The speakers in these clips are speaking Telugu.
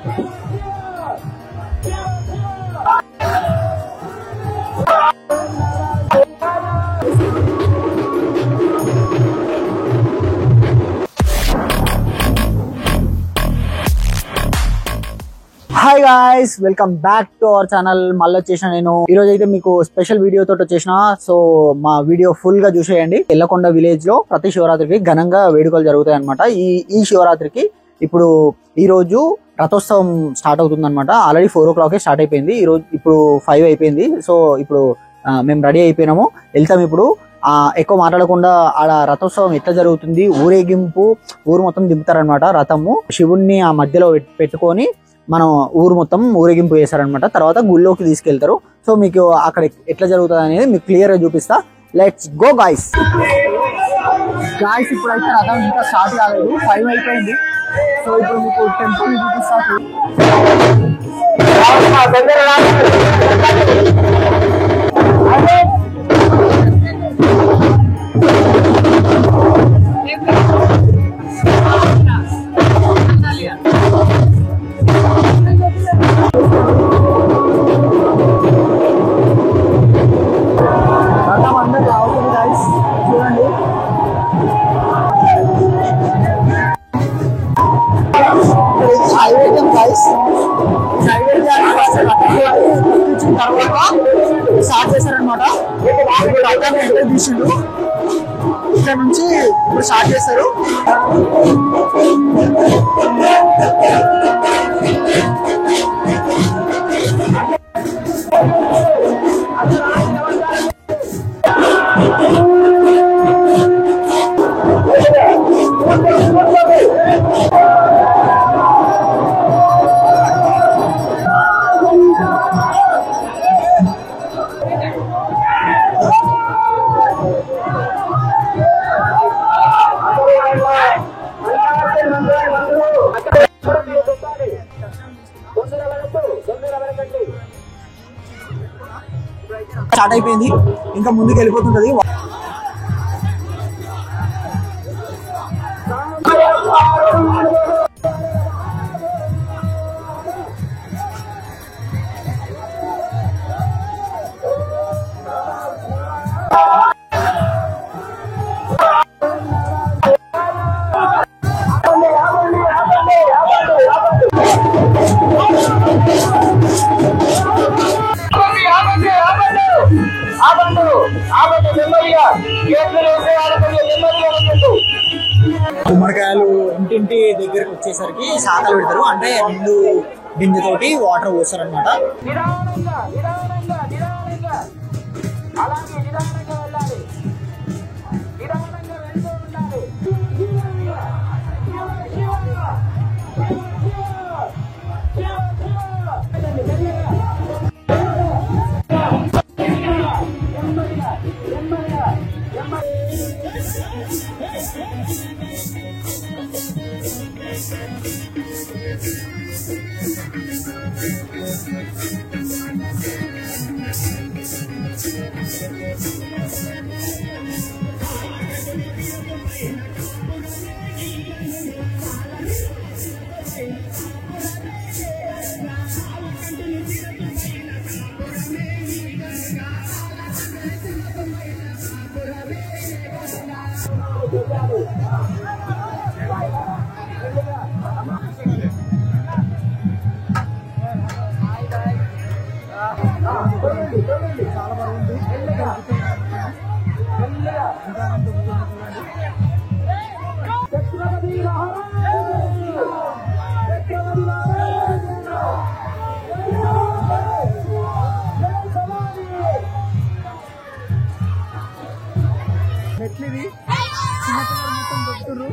Hi guys, welcome back to our channel. మళ్ళీ వచ్చేసిన నేను ఈ రోజు అయితే మీకు స్పెషల్ వీడియో తోటి వచ్చేసిన. సో మా వీడియో ఫుల్ గా చూసేయండి. ఎల్లకొండ విలేజ్ లో ప్రతి శివరాత్రికి ఘనంగా వేడుకలు జరుగుతాయి అనమాట. ఈ శివరాత్రికి ఇప్పుడు ఈ రోజు రథోత్సవం స్టార్ట్ అవుతుంది అనమాట. ఆల్రెడీ 4 o'clock స్టార్ట్ అయిపోయింది. ఈ రోజు ఇప్పుడు 5 అయిపోయింది. సో ఇప్పుడు మేము రెడీ అయిపోయినాము, వెళ్తాం ఇప్పుడు. ఎక్కువ మాట్లాడకుండా ఆడ రథోత్సవం ఎట్లా జరుగుతుంది, ఊరేగింపు, ఊరు మొత్తం దింపుతారనమాట. రథము శివుణ్ణి ఆ మధ్యలో పెట్టుకొని మనం ఊరు మొత్తం ఊరేగింపు చేశారనమాట. తర్వాత గుళ్ళోకి తీసుకెళ్తారు. సో మీకు అక్కడ ఎట్లా జరుగుతుంది అనేది మీకు క్లియర్ గా చూపిస్తా. Let's go guys. ఇప్పుడైతే రథం ఇంకా స్టార్ట్ కాలేదు, 5 అయిపోయింది. సో ఇప్పుడు మీకు టెంపుల్ చూపిస్తా. స్టార్ట్ చేశారనమాట. తీసిండు ఇక్కడ నుంచి ఇప్పుడు స్టార్ట్ చేస్తారు. స్టార్ట్ అయిపోయింది, ఇంకా ముందుకు వెళ్ళిపోతుంటది. గుమ్మడికాయలు ఇంటింటి దగ్గరకు వచ్చేసరికి శాఖలు పెడతారు. అంటే నిండు బిందెతోటి వాటర్ పోస్తారు అనమాట. మెట్లిది చిన్నపిల్లలు మొత్తం దొక్కుతుర్రు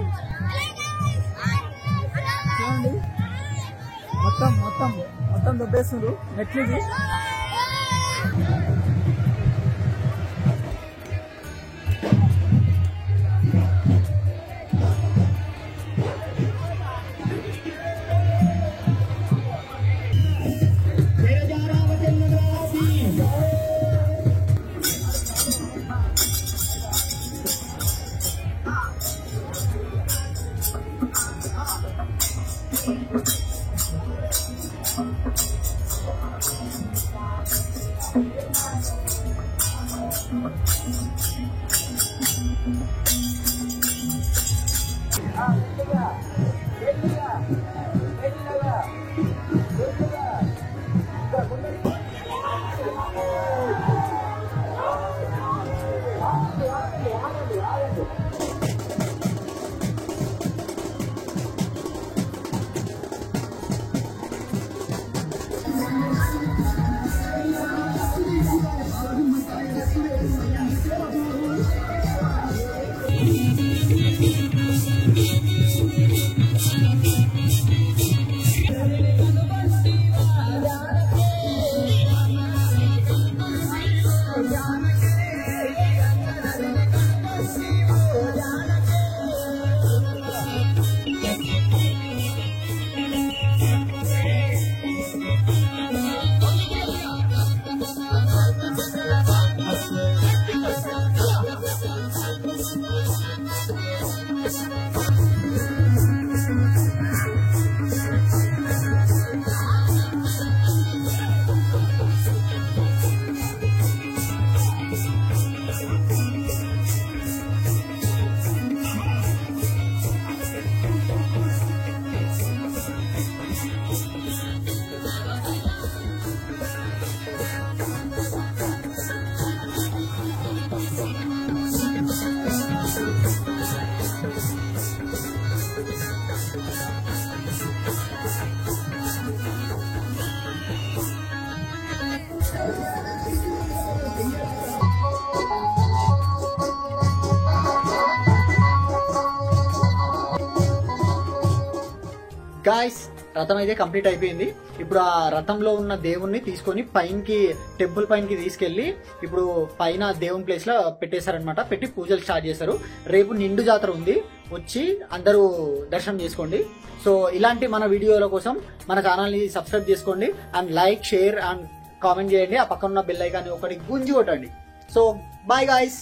చూడండి. మొత్తం దొబ్బేస్తున్నారు మెట్లిది. గాయస్ రథం అయితే కంప్లీట్ అయిపోయింది. ఇప్పుడు ఆ రథంలో ఉన్న దేవుణ్ణి తీసుకొని పైనకి టెంపుల్ పైనకి తీసుకెళ్లి ఇప్పుడు పైన దేవుని ప్లేస్ లో పెట్టేశారనమాట. పెట్టి పూజలు స్టార్ట్ చేశారు. రేపు నిండు జాతర ఉంది, వచ్చి అందరూ దర్శనం చేసుకోండి. సో ఇలాంటి మన వీడియోల కోసం మన ఛానల్ ని సబ్స్క్రైబ్ చేసుకోండి and like, share and comment చేయండి. ఆ పక్కన ఉన్న బెల్ ఐకాన్ ఒకటి గుంజి కొట్టండి. So bye guys.